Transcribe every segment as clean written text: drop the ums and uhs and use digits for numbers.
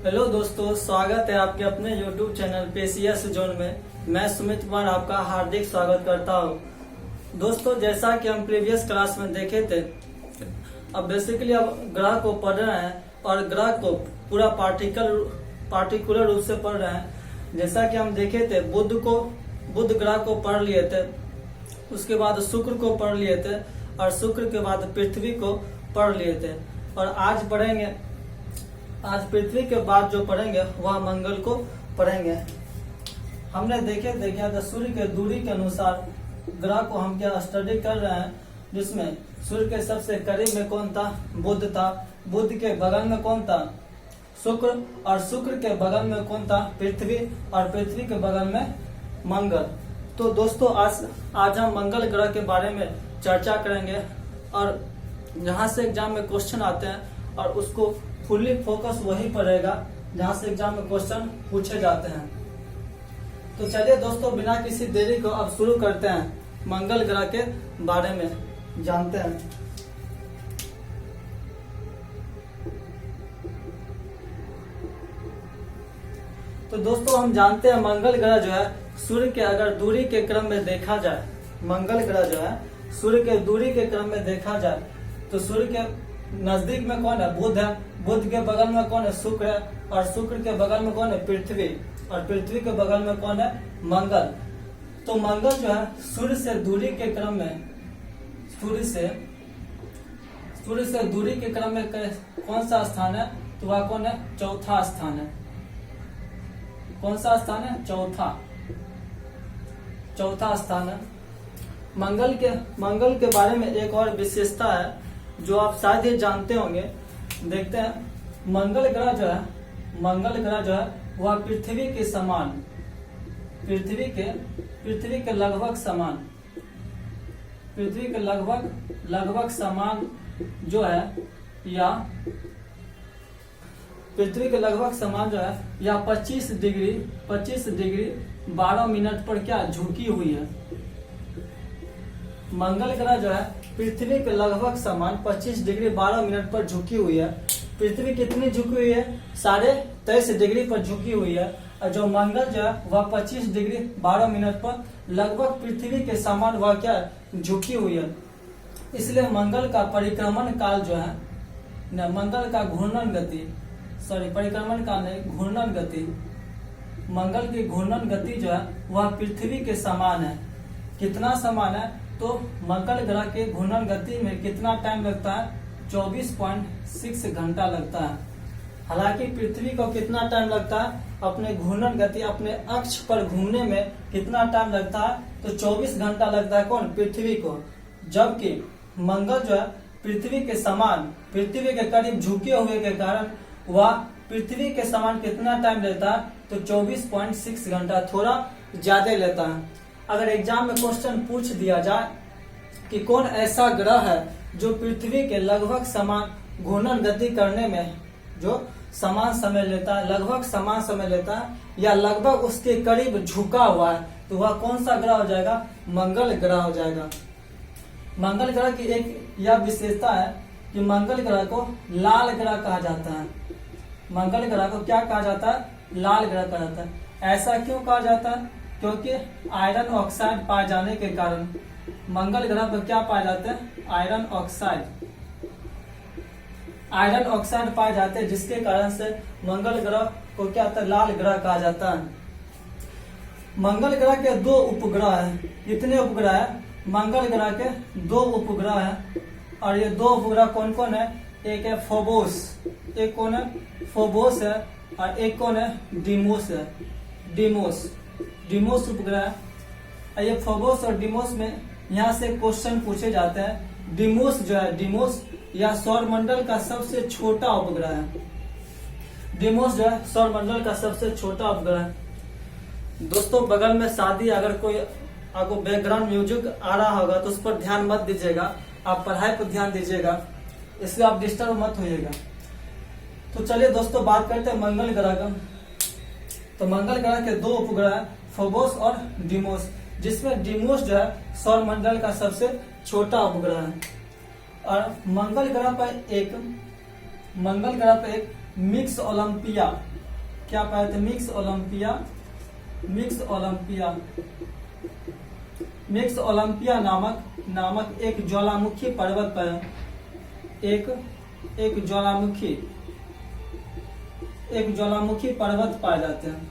Hello दोस्तों, स्वागत है आपके अपने YouTube चैनल पेशियस जोन में। मैं सुमित कुमार आपका हार्दिक स्वागत करता हूं। दोस्तों, जैसा कि हम प्रीवियस क्लास में देखे थे, अब बेसिकली अब ग्रह को पढ़ रहे हैं और ग्रह को पूरा पार्टिकुलर रूप से पढ़ रहे हैं। जैसा कि हम देखे थे, बुध ग्रह को पढ़ लिए थे, उसके बाद शुक्र को पढ़ लिए थे और शुक्र के बाद पृथ्वी को पढ़ लिए थे। और आज पृथ्वी के बाद जो पढ़ेंगे वह मंगल को पढ़ेंगे। हमने देखे थे क्या था, सूर्य के दूरी के अनुसार ग्रह को हम क्या स्टडी कर रहे हैं, जिसमें सूर्य के सबसे करीब में कौन था? बुध था। बुध के बगल में कौन था? शुक्र। और शुक्र के बगल में कौन था? पृथ्वी। और पृथ्वी के बगल में मंगल। तो दोस्तों, आज हम मंगल ग्रह के बारे में चर्चा करेंगे और जहां से एग्जाम में क्वेश्चन आते हैं और उसको फुल्ली फोकस वही पर रहेगा जहां से एग्जाम में क्वेश्चन पूछे जाते हैं। तो चलिए दोस्तों, बिना किसी देरी को अब शुरू करते हैं, मंगल ग्रह के बारे में जानते हैं। तो दोस्तों, हम जानते हैं मंगल ग्रह जो है सूर्य के अगर दूरी के क्रम में देखा जाए, मंगल ग्रह जो है सूर्य के दूरी के क्रम में देखा जाए तो सूर्य के नजदीक में कौन है? बुध है। बुध के बगल में कौन है? शुक्र है। और शुक्र के बगल में कौन है? पृथ्वी। और पृथ्वी के बगल में कौन है? मंगल। तो मंगल जो है सूर्य से दूरी के क्रम में सूर्य से दूरी के क्रम में कौन सा स्थान है? तो वह कौन है? चौथा स्थान है। कौन सा स्थान है? चौथा स्थान है। मंगल के बारे में एक और विशेषता है जो आप शायद ही जानते होंगे। देखते हैं, मंगल ग्रह जो है वह पृथ्वी के समान, पृथ्वी के लगभग समान जो है, या पृथ्वी के लगभग समान जो है, या 25 डिग्री 12 मिनट पर क्या झुकी हुई है। मंगल ग्रह जो है पृथ्वी के लगभग समान 25 डिग्री 12 मिनट पर झुकी हुई है। पृथ्वी कितनी झुकी हुई है? 23.5 डिग्री पर झुकी हुई है। और जो मंगल जो है वह 25 डिग्री 12 मिनट पर लगभग पृथ्वी के समान वह क्या झुकी हुई है। इसलिए मंगल का परिक्रमण काल जो है, मंगल का घूर्णन गति, परिक्रमण काल नहीं, घूर्णन गति, मंगल की घूर्णन गति जो है वह पृथ्वी के समान है। कितना समान है? तो मंगल ग्रह के घूर्णन गति में कितना टाइम लगता है? 24.6 घंटा लगता है। हालांकि पृथ्वी को कितना टाइम लगता है अपने घूर्णन गति, अपने अक्ष पर घूमने में कितना टाइम लगता है? तो 24 घंटा लगता है। कौन? पृथ्वी को। जबकि मंगल जो है पृथ्वी के समान, पृथ्वी के करीब झुके हुए के कारण वह पृथ्वी के समान कितना टाइम लेता है? तो 24.6 घंटा, थोड़ा ज्यादा लेता है। अगर एग्जाम में क्वेश्चन पूछ दिया जाए कि कौन ऐसा ग्रह है जो पृथ्वी के लगभग समान घूर्णन गति करने में जो समान समय लेता है, लगभग समान समय लेता है, या लगभग उसके करीब झुका हुआ है, तो वह कौन सा ग्रह हो जाएगा? मंगल ग्रह हो जाएगा। मंगल ग्रह की एक यह विशेषता है कि मंगल ग्रह को लाल ग्रह कहा जाता है। मंगल ग्रह को क्या कहा जाता है? लाल ग्रह कहा जाता है। ऐसा क्यों कहा जाता है? क्योंकि आयरन ऑक्साइड पाए जाने के कारण मंगल ग्रह पर क्या पाए जाते हैं? आयरन ऑक्साइड पाए जाते हैं, जिसके कारण से मंगल ग्रह को क्या होता है? लाल ग्रह कहा जाता है। मंगल ग्रह के 2 उपग्रह हैं। कितने उपग्रह है? मंगल ग्रह के 2 उपग्रह हैं। और ये 2 उपग्रह कौन कौन है? एक है फोबोस, एक कौन है? फोबोस है। और एक कौन है? डिमोस है। डिमोस उपग्रह है। ये फोबोस और डिमोस में यहाँ से क्वेश्चन पूछे जाते हैं। डिमोस जो है, डिमोस या सौरमंडल का सबसे छोटा उपग्रह है। डिमोस जो है सौरमंडल का सबसे छोटा उपग्रह है। दोस्तों, बगल में शादी, अगर कोई आपको बैकग्राउंड म्यूजिक आ रहा होगा तो उस पर ध्यान मत दीजिएगा, आप पढ़ाई पर ध्यान दीजिएगा, इसलिए आप डिस्टर्ब मत होइएगा। तो चलिए दोस्तों, बात करते हैं मंगल ग्रह का। तो मंगल ग्रह के 2 उपग्रह है, फोबोस और डिमोस, जिसमें डिमोस जो है सौरमंडल का सबसे छोटा उपग्रह है। और मंगल ग्रह पर एक मिक्स ओलंपिया, क्या पाया था? मिक्स ओलंपिया नामक एक ज्वालामुखी पर्वत पर एक ज्वालामुखी पर्वत पाए जाते हैं।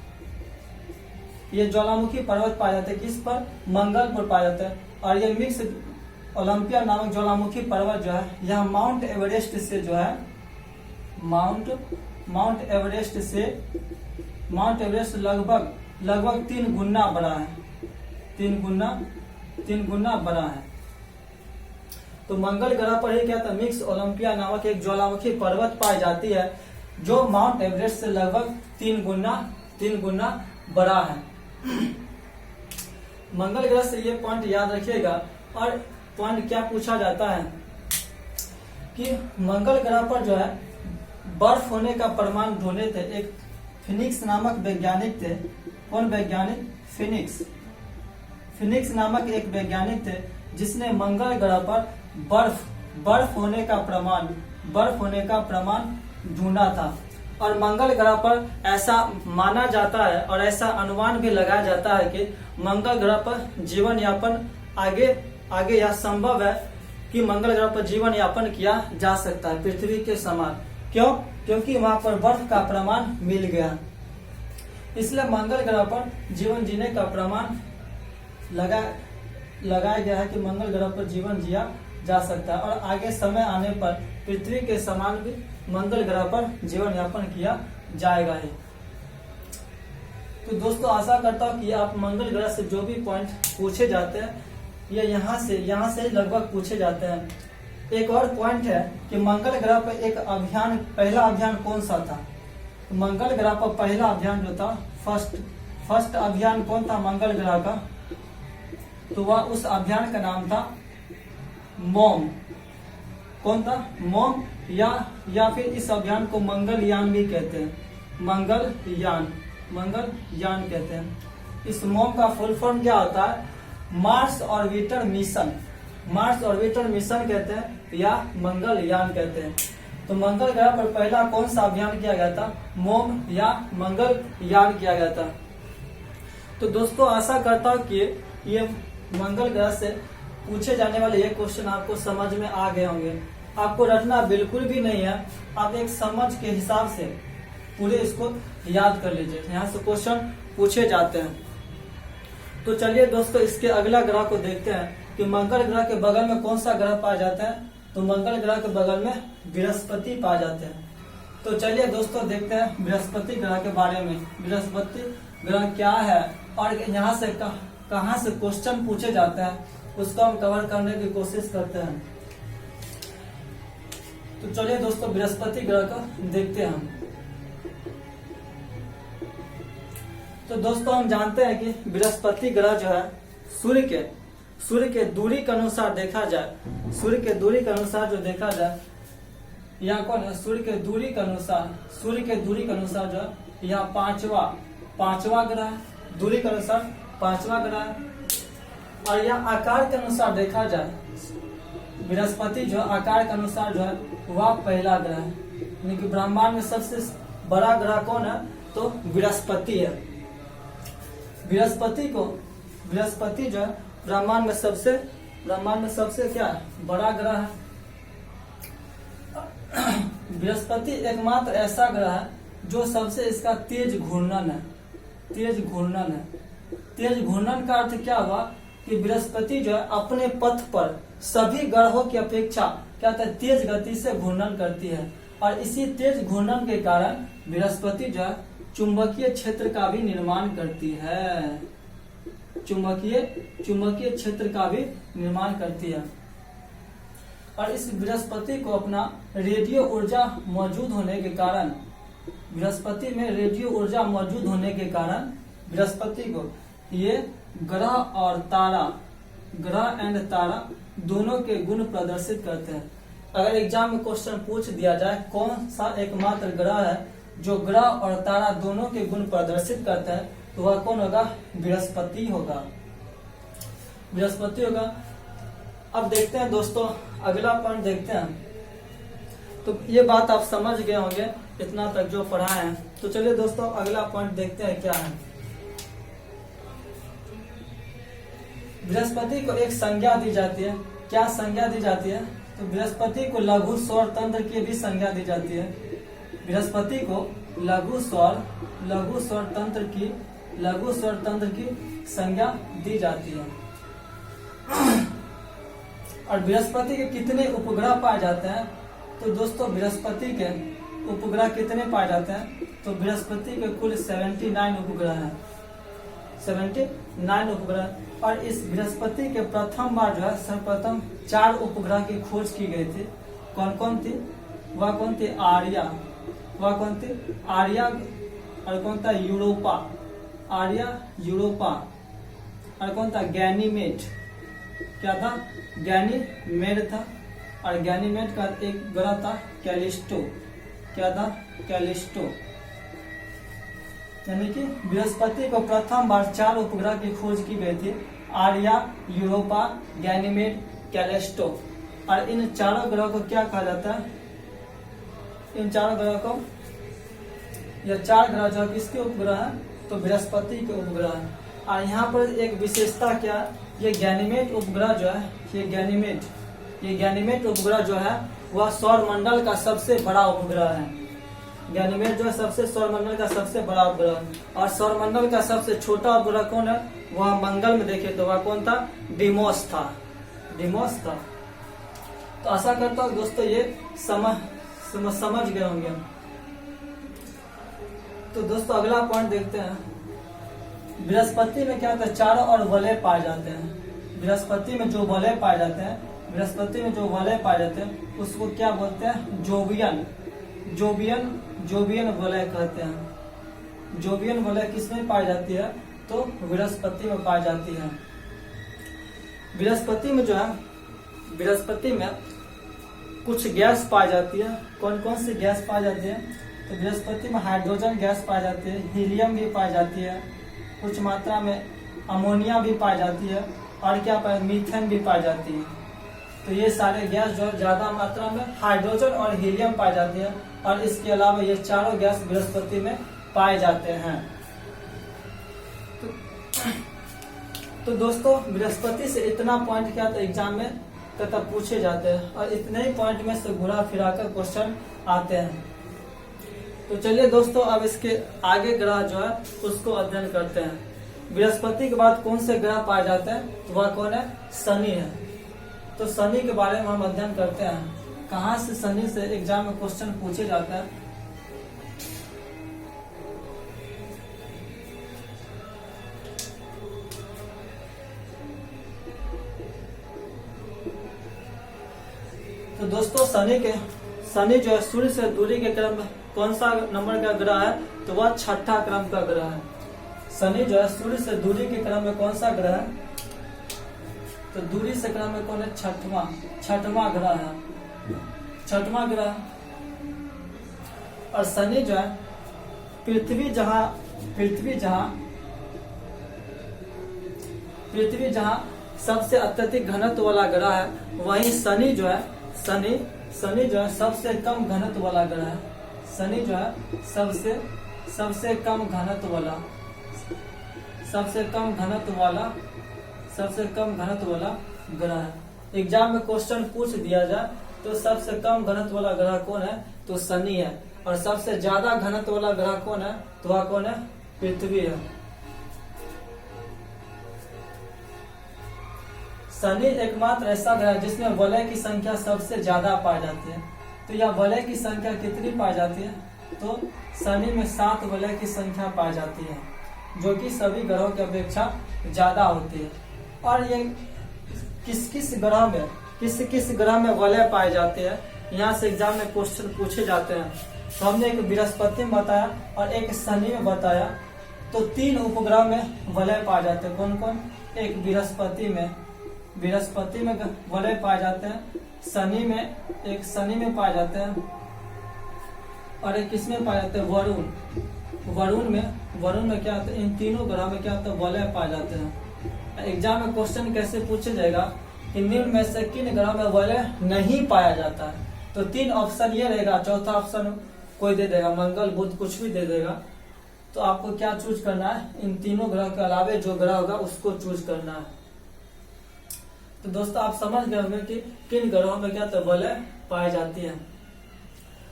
ये ज्वालामुखी पर्वत पाए जाते हैं किस पर? मंगल पर पाए जाते हैं। और ये मिक्स ओलंपिया नामक ज्वालामुखी पर्वत जो है यह माउंट एवरेस्ट से जो है माउंट एवरेस्ट लगभग 3 गुना बड़ा है। 3 गुना बड़ा है। तो मंगल ग्रह पर ही क्या था? मिक्स ओलंपिया नामक एक ज्वालामुखी पर्वत पाई जाती है जो माउंट एवरेस्ट से लगभग 3 गुना बड़ा है। मंगल ग्रह से ये पॉइंट याद रखिएगा। और पॉइंट क्या पूछा जाता है कि मंगल ग्रह पर जो है बर्फ होने का प्रमाण ढूंढे थे एक फिनिक्स नामक वैज्ञानिक थे। कौन वैज्ञानिक? फिनिक्स नामक एक वैज्ञानिक थे जिसने मंगल ग्रह पर बर्फ होने का प्रमाण ढूंढा था। और मंगल ग्रह पर ऐसा माना जाता है और ऐसा अनुमान भी लगाया जाता है कि मंगल ग्रह पर जीवन यापन आगे यह संभव है कि मंगल ग्रह पर जीवन यापन किया जा सकता है पृथ्वी के समान। क्यों? क्योंकि वहां पर बर्फ का प्रमाण मिल गया, इसलिए मंगल ग्रह पर जीवन जीने का प्रमाण लगाया गया है कि मंगल ग्रह पर जीवन जिया जा सकता है। और आगे समय आने पर पृथ्वी के समान भी मंगल ग्रह पर जीवन यापन किया जाएगा ही। तो दोस्तों आशा करता हूँ कि आप मंगल ग्रह से जो भी पॉइंट पूछे जाते हैं ये यहाँ से लगभग पूछे जाते हैं। एक और पॉइंट है कि मंगल ग्रह पर पहला अभियान कौन सा था? तो मंगल ग्रह पर पहला अभियान जो था फर्स्ट अभियान कौन था मंगल ग्रह का? तो वह उस अभियान का नाम था मोम। कौन था? मोम। या फिर इस अभियान को मंगलयान भी कहते हैं। मंगलयान कहते हैं। इस मोम का फुल फॉर्म क्या होता है? मार्स ऑर्बिटर मिशन कहते हैं या मंगलयान कहते हैं। तो मंगल ग्रह पर पहला कौन सा अभियान किया गया था? मोम या मंगलयान किया गया था। तो दोस्तों आशा करता हूँ कि ये मंगल ग्रह से पूछे जाने वाले ये क्वेश्चन आपको समझ में आ गए होंगे। आपको रटना बिल्कुल भी नहीं है, आप एक समझ के हिसाब से पूरे इसको याद कर लीजिए। यहाँ से क्वेश्चन पूछे जाते हैं। तो चलिए दोस्तों इसके अगला ग्रह को देखते हैं कि मंगल ग्रह के बगल में कौन सा ग्रह पाया जाता है। तो मंगल ग्रह के बगल में बृहस्पति पाए जाते हैं। तो चलिए दोस्तों देखते हैं बृहस्पति ग्रह के बारे में। बृहस्पति ग्रह क्या है और यहाँ से कहाँ से क्वेश्चन पूछे जाते हैं उसको हम कवर करने की कोशिश करते हैं। तो चलिए दोस्तों बृहस्पति ग्रह को देखते हैं हम। तो दोस्तों हम जानते हैं कि बृहस्पति ग्रह जो है सूर्य के दूरी के अनुसार देखा जाए, जो देखा जाए यहाँ कौन है? सूर्य के दूरी के अनुसार जो यहाँ पांचवा ग्रह, दूरी के अनुसार 5वां ग्रह। और यह आकार के अनुसार देखा जाए बृहस्पति जो आकार के अनुसार जो है वह पहला ग्रह है। यानी कि ब्रह्मांड में सबसे बड़ा ग्रह कौन है? तो बृहस्पति है। बृहस्पति जो है ब्रह्मांड में सबसे क्या बड़ा ग्रह है। बृहस्पति एकमात्र ऐसा ग्रह है जो सबसे इसका तेज घूर्णन है। तेज घूर्णन का अर्थ क्या हुआ कि बृहस्पति जो है अपने पथ पर सभी ग्रहों की अपेक्षा क्या होता है? तेज गति से घूर्णन करती है। और इसी तेज घूर्णन के कारण बृहस्पति जो है चुंबकीय क्षेत्र का भी निर्माण करती है। चुंबकीय क्षेत्र का भी निर्माण करती है। और इस बृहस्पति को अपना रेडियो ऊर्जा मौजूद होने के कारण बृहस्पति को ये ग्रह एंड तारा दोनों के गुण प्रदर्शित करते हैं। अगर एग्जाम में क्वेश्चन पूछ दिया जाए कौन सा एकमात्र ग्रह है जो ग्रह और तारा दोनों के गुण प्रदर्शित करता है तो वह कौन होगा? बृहस्पति होगा। अब देखते हैं दोस्तों अगला पॉइंट देखते हैं। तो ये बात आप समझ गए होंगे इतना तक जो पढ़ा है। तो चलिए दोस्तों अगला पॉइंट देखते हैं क्या है। बृहस्पति को एक संज्ञा दी जाती है। क्या संज्ञा दी जाती है? तो बृहस्पति को लघु स्वर तंत्र की भी संज्ञा दी जाती है। बृहस्पति को लघु स्वर तंत्र की संज्ञा दी जाती है। और बृहस्पति के कितने उपग्रह पाए जाते हैं? तो दोस्तों बृहस्पति के उपग्रह कितने पाए जाते हैं? तो बृहस्पति के कुल 79 उपग्रह हैं, 79 उपग्रह। और इस बृहस्पति के प्रथम बार जो है सर्वप्रथम 4 उपग्रह की खोज की गई थी। कौन कौन थी? वह कौन थी? आर्या। और कौन था? यूरोपा। और कौन था? गैनीमेड। क्या था? गैनीमेड था। और गैनीमेड का एक ग्रह था कैलिस्टो। क्या था? कैलिस्टो। यानी कि बृहस्पति को प्रथम बार 4 उपग्रह की खोज की गई थी। Arya, Europa, Ganymede, Callisto. और इन चारों ग्रह को क्या कहा जाता है? इन चारों ग्रह को, यह 4 ग्रह जो किसके उपग्रह है? तो बृहस्पति के उपग्रह है। और यहाँ पर एक विशेषता क्या? ये गैनीमेड उपग्रह जो है, ये गैनीमेड उपग्रह जो है वह सौरमंडल का सबसे बड़ा उपग्रह है। गैनीमेड जो है सबसे सौरमंडल का सबसे बड़ा उपग्रह है। और सौरमंडल का सबसे छोटा उपग्रह कौन है? वह मंगल में देखे तो वह कौन था? डिमोस था। तो आशा करता हूँ दोस्तों ये समझ गए होंगे। तो दोस्तों अगला पॉइंट देखते हैं। बृहस्पति में क्या होता है? चारों ओर वलय पाए जाते हैं। बृहस्पति में जो वलय पाए जाते हैं उसको क्या बोलते हैं? जोवियन वलय कहते हैं। जोवियन वलय किसमें पाई जाती है? तो बृहस्पति में पाई जाती है। बृहस्पति में कुछ गैस पाई जाती है। कौन कौन सी गैस पाई जाती है? तो बृहस्पति में हाइड्रोजन गैस पाई जाती है, हीलियम भी पाई जाती है, कुछ मात्रा में अमोनिया भी पाई जाती है, और क्या पाई? मीथेन भी पाई जाती है। तो ये सारे गैस जो ज्यादा मात्रा में हाइड्रोजन और हीलियम पाई जाती है। और इसके अलावा ये चारों गैस बृहस्पति में पाए जाते हैं। तो दोस्तों बृहस्पति से इतना पॉइंट क्या था एग्जाम में तथा पूछे जाते हैं। और इतने ही पॉइंट में से घुरा फिरा कर क्वेश्चन आते हैं। तो चलिए दोस्तों अब इसके आगे ग्रह जो है उसको अध्ययन करते हैं। बृहस्पति के बाद कौन से ग्रह पाए जाते हैं? तो वह कौन है? शनि है। तो शनि के बारे में हम अध्ययन करते हैं। कहाँ से शनि से एग्जाम में क्वेश्चन पूछे जाते हैं। तो दोस्तों शनि जो है सूर्य से दूरी के क्रम में कौन सा नंबर का ग्रह है? तो वह 6ठा क्रम का ग्रह है। शनि जो है सूर्य से दूरी के क्रम में कौन सा ग्रह है? तो दूरी से क्रम में कौन है? 6वां ग्रह है। 6वां ग्रह। और शनि जो है पृथ्वी जहाँ सबसे अत्यधिक घनत्व वाला ग्रह है, वहीं शनि जो है सबसे कम घनत्व वाला ग्रह है। शनि जो है सबसे कम घनत्व वाला ग्रह है। एग्जाम में क्वेश्चन पूछ दिया जाए तो सबसे कम घनत्व वाला ग्रह कौन है? तो शनि है। और सबसे ज्यादा घनत्व वाला ग्रह कौन है? तो वह कौन है? पृथ्वी है। शनि एकमात्र ऐसा ग्रह है जिसमें वलय की संख्या सबसे ज्यादा पाई जाती है। तो यह वलय की संख्या कितनी पाई जाती है? तो शनि में 7 वलय की संख्या पाई जाती है, जो कि सभी ग्रहों की अपेक्षा ज्यादा होती है। और ये किस ग्रह में वलय पाए जाते हैं, यहाँ से एग्जाम में क्वेश्चन पूछे जाते हैं। तो हमने एक बृहस्पति में बताया और एक शनि में बताया। तो 3 उपग्रह में वलय पाए जाते हैं। कौन कौन? एक बृहस्पति में वलय पाए जाते हैं, शनि में पाए जाते हैं, और एक किसमें पाए जाते हैं? वरुण में क्या होता है? इन तीनों ग्रह में क्या होता है? वलय पाए जाते हैं। एग्जाम में क्वेश्चन कैसे पूछे जाएगा कि निम्न में से किन ग्रह में वलय नहीं पाया जाता है? तो 3 ऑप्शन ये रहेगा, चौथा ऑप्शन कोई दे देगा, मंगल बुध कुछ भी दे देगा। तो आपको क्या चूज करना है, इन तीनों ग्रह के अलावे जो ग्रह होगा उसको चूज करना है। तो दोस्तों आप समझ गए होंगे कि किन ग्रहों में क्या तो वलय पाई जाती है।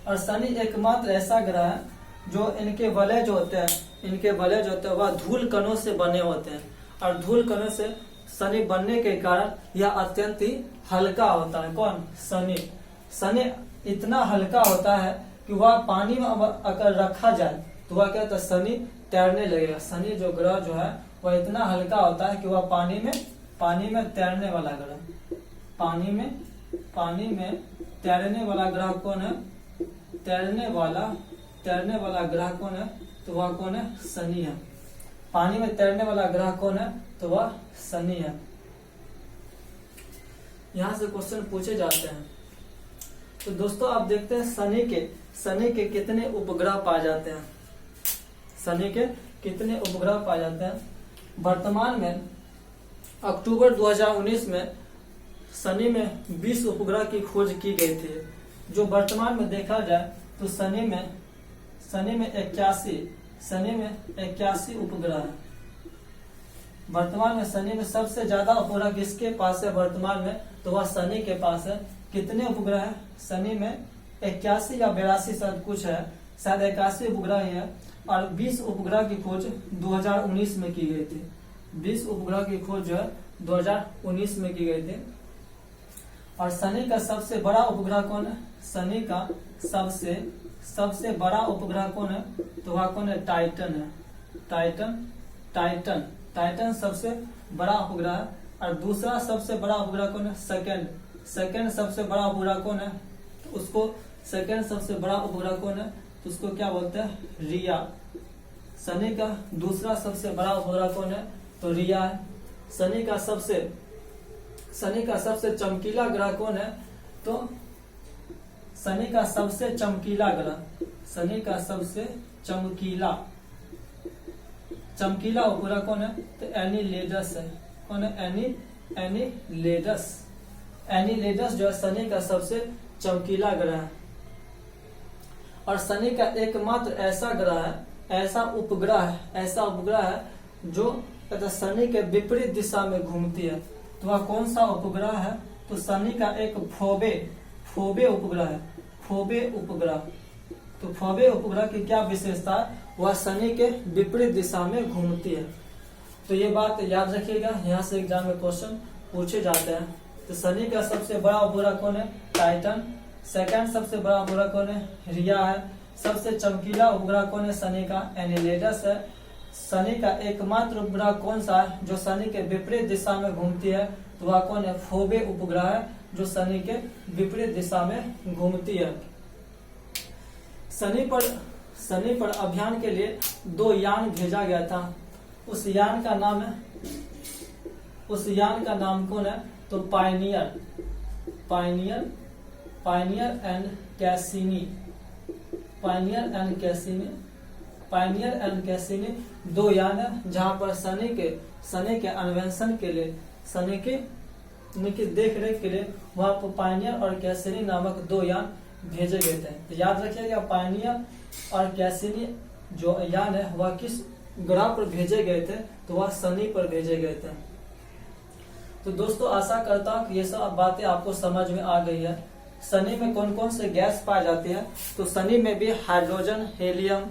और शनि एकमात्र ऐसा ग्रह है जो इनके वलय जो होते हैं वह धूल कणों से बने होते हैं। और धूल कणों से शनि बनने के कारण यह अत्यंत ही हल्का होता है। कौन? शनि इतना हल्का होता है कि वह पानी में अगर रखा जाए तो वह क्या होता है, शनि तैरने लगेगा। शनि जो ग्रह जो है वह इतना हल्का होता है कि वह पानी में तैरने वाला ग्रह, पानी में तैरने वाला ग्रह कौन है? तैरने वाला ग्रह कौन है? तो वह कौन है? शनि है। पानी में तैरने वाला ग्रह कौन है? तो वह शनि है। यहाँ से क्वेश्चन पूछे जाते हैं। तो दोस्तों आप देखते हैं शनि के कितने उपग्रह पाए जाते हैं। शनि के कितने उपग्रह पाए जाते हैं? वर्तमान में अक्टूबर 2019 में शनि में 20 उपग्रह की खोज की गई थी। जो वर्तमान में देखा जाए तो शनि में 81 उपग्रह है। वर्तमान में शनि में सबसे ज्यादा उपग्रह किसके पास है वर्तमान में? तो वह शनि के पास है। कितने उपग्रह है शनि में? 81 या 82 शायद कुछ है, शायद 81 उपग्रह ही है। और 20 उपग्रह की खोज 2019 में की गई थी। 20 उपग्रह की खोज जो है 2019 में की गई थी। और शनि का सबसे बड़ा उपग्रह कौन है? शनि का सबसे बड़ा उपग्रह कौन है? तो वह कौन है? टाइटन है। टाइटन सबसे बड़ा उपग्रह है। और दूसरा सबसे बड़ा उपग्रह कौन है? सेकंड सबसे बड़ा उपग्रह कौन है? तो उसको सेकंड सबसे बड़ा उपग्रह कौन है? तो उसको क्या बोलते हैं? रिया। शनि का दूसरा सबसे बड़ा उपग्रह कौन है? तो रिया है। शनि का सबसे चमकीला ग्रह कौन है? तो शनि का सबसे चमकीला उपग्रह कौन है? तो एनिलेडस है। कौन है? एनिलेडस जो है शनि का सबसे चमकीला ग्रह है। और शनि का एकमात्र ऐसा उपग्रह है जो शनि के विपरीत दिशा में घूमती है। तो वह कौन सा उपग्रह है? तो शनि का एक फोबे उपग्रह है। तो फोबे उपग्रह की क्या विशेषता है? वह शनि के विपरीत दिशा में घूमती है। तो ये बात याद रखिएगा, यहाँ से एग्जाम में क्वेश्चन पूछे जाते हैं। तो शनि का सबसे बड़ा उपग्रह कौन है? टाइटन। सेकंड सबसे बड़ा उपग्रह कौन है? रिया है। सबसे चमकीला उपग्रह कौन है? शनि का एनिलेडस है। शनि का एकमात्र उपग्रह कौन सा है जो शनि के विपरीत दिशा में घूमती है? तो वह कौन है? फोबे उपग्रह है जो शनि के विपरीत दिशा में घूमती है। शनि पर अभियान के लिए 2 यान भेजा गया था। उस यान का नाम कौन है? तो पायनियर एंड कैसिनी 2 यान है, जहां पर शनि के अन्वेषण के लिए, शनि की देख रेख के लिए वहां पर पायनियर और कैसिनी नामक 2 यान भेजे गए थे। तो याद रखिएगा, पायनियर और कैसिनी जो यान है वह किस ग्रह पर भेजे गए थे? तो वह शनि पर भेजे गए थे। तो दोस्तों आशा करता हूँ कि ये सब बातें आपको समझ में आ गई है। शनि में कौन कौन से गैस पाए जाती है? तो शनि में भी हाइड्रोजन, हेलियम,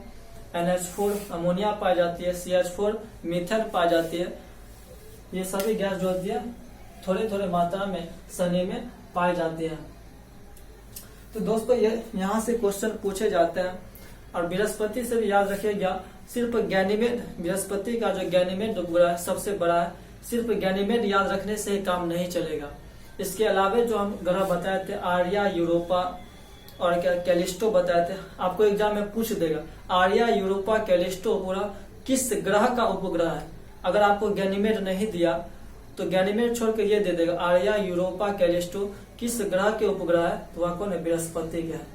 NH4, अमोनिया पाई जाती है, CH4, मीथेन पाई जाती है। ये सभी गैस जो होती है थोड़े थोड़े मात्रा में शनि में पाई जाती है। तो दोस्तों ये यहाँ से क्वेश्चन पूछे जाते हैं। और बृहस्पति से भी याद रखिएगा, सिर्फ गैनीमेड, बृहस्पति का जो गैनीमेड उपग्रह है सबसे बड़ा है, सिर्फ गैनीमेड याद रखने से काम नहीं चलेगा। इसके अलावे जो हम ग्रह बताए थे, आर्या, यूरोपा और क्या कैलिस्टो बताए थे, आपको एग्जाम में पूछ देगा आर्या, यूरोपा, कैलिस्टो उपग्रह किस ग्रह का उपग्रह है। अगर आपको गैनीमेड नहीं दिया तो गैनीमेड छोड़ के ये दे देगा आर्या, यूरोपा, कैलिस्टो किस ग्रह के उपग्रह है? तो वह कौन है? बृहस्पति के है।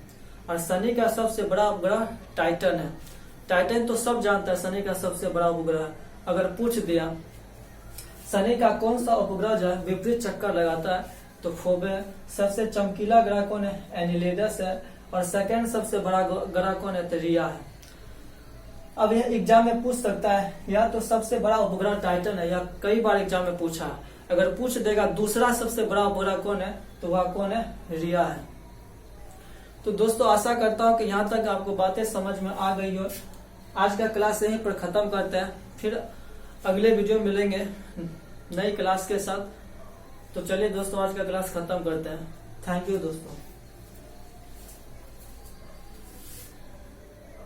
और शनि का सबसे बड़ा उपग्रह टाइटन है। टाइटन तो सब जानता है शनि का सबसे बड़ा उपग्रह है। अगर पूछ दिया शनि का कौन सा उपग्रह जो है विपरीत चक्कर लगाता है, तो फोबे। सबसे चमकीला ग्रह कौन है? एनिलेडस है। और सेकंड सबसे बड़ा ग्रह कौन है? तो रिया है। अब यह एग्जाम में पूछ सकता है, या तो सबसे बड़ा उपग्रह टाइटन है, या कई बार एग्जाम में पूछा है। अगर पूछ देगा दूसरा सबसे बड़ा उपग्रह कौन है, तो वह कौन है? रिया है। तो दोस्तों आशा करता हूँ कि यहाँ तक आपको बातें समझ में आ गई हो। आज का क्लास यहीं पर खत्म करते हैं, फिर अगले वीडियो में मिलेंगे नई क्लास के साथ। तो चलिए दोस्तों आज का क्लास खत्म करते हैं। थैंक यू दोस्तों।